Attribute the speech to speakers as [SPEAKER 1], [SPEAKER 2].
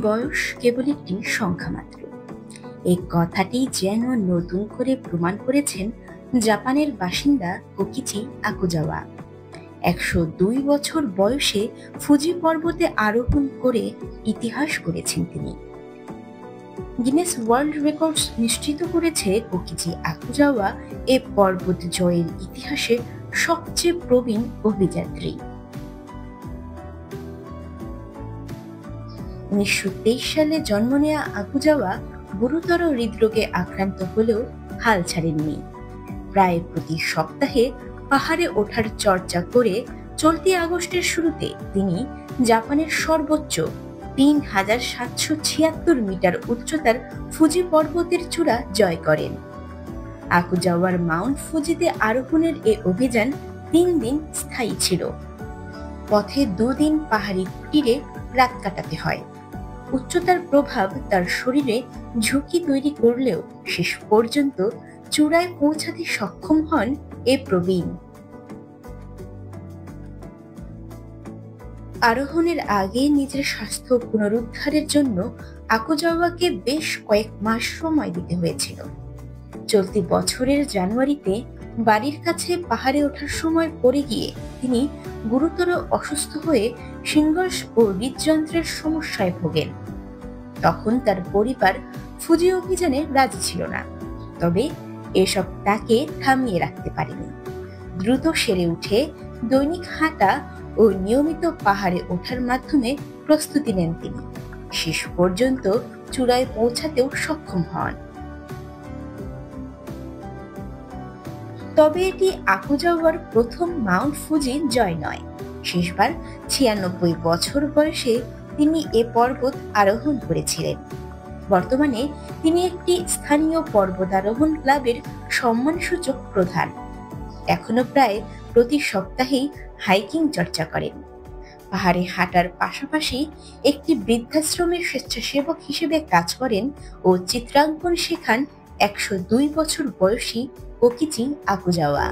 [SPEAKER 1] বয়স কেবল একটি সংখ্যা মাত্র। এই কথাটি যেন নতুন করে প্রমাণ করেছেন জাপানের বাসিন্দা কোকিচি আকুজাওয়া। ১০২ বছর বয়সে ফুজি পর্বতে আরোহণ করে ইতিহাস গড়েছেন তিনি। গিনেস ওয়ার্ল্ড রেকর্ডস নিশ্চিত করেছে কোকিচি আকুজাওয়া এ পর্বত জয়ের ইতিহাসে সবচেয়ে প্রবীণ অভিযাত্রী। ১৯২৩ সালে জন্ম নেয়া আকুজাওয়া গুরুতর হৃদরোগে আক্রান্ত হলেও হাল ছাড়েননি। প্রায় প্রতি সপ্তাহে পাহাড়ে ওঠার চর্চা করে চলতি আগস্টের শুরুতে তিনি জাপানের সর্বোচ্চ ৩,৭৭৬ মিটার উচ্চতার ফুজি পর্বতের চূড়া জয় করেন। আকুজাওয়ার মাউন্ট ফুজিতে আরোহণের এ অভিযান ৩ দিন স্থায়ী ছিল। পথে ২ দিন পাহাড়ি কুটিরে রাত কাটাতে হয়। উচ্চতার প্রভাব তার শরীরে ঝুঁকি তৈরি করলেও শেষ পর্যন্ত চূড়ায় পৌঁছাতে সক্ষম হন এ প্রবীণ। আরোহণের আগে নিজের স্বাস্থ্য পুনরুদ্ধারের জন্য আকুজাওয়াকে বেশ কয়েক মাস সময় দিতে হয়েছিল। চলতি বছরের জানুয়ারিতে বাড়ির কাছে পাহাড়ে ওঠার সময় পড়ে গিয়ে তিনি গুরুতর অসুস্থ হয়ে শিংগস ও হৃদযন্ত্রের সমস্যায় ভোগেন। তখন তার পরিবার ফুজি অভিযানে রাজি ছিল না, তবে এসব তাকে থামিয়ে রাখতে পারেনি। দ্রুত সেরে উঠে দৈনিক হাঁটা ও নিয়মিত পাহাড়ে ওঠার মাধ্যমে প্রস্তুতি নেন তিনি। শেষ পর্যন্ত চূড়ায় পৌঁছাতেও সক্ষম হন। তবে এটি আকুজাওয়ার প্রথম মাউন্ট ফুজি জয় নয়। শেষবার ৯৬ বছর বয়সে তিনি এ পর্বত আরোহণ করেছিলেন। বর্তমানে তিনি একটি স্থানীয় পর্বতারোহণ ক্লাবের সম্মানসূচক প্রধান। এখনো প্রায় প্রতি সপ্তাহেই হাইকিং চর্চা করেন। পাহাড়ে হাঁটার পাশাপাশি একটি বৃদ্ধাশ্রমের স্বেচ্ছাসেবক হিসেবে কাজ করেন ও চিত্রাঙ্কন শেখান ১০২ বছর বয়সী কোকিচি আকুজাওয়া।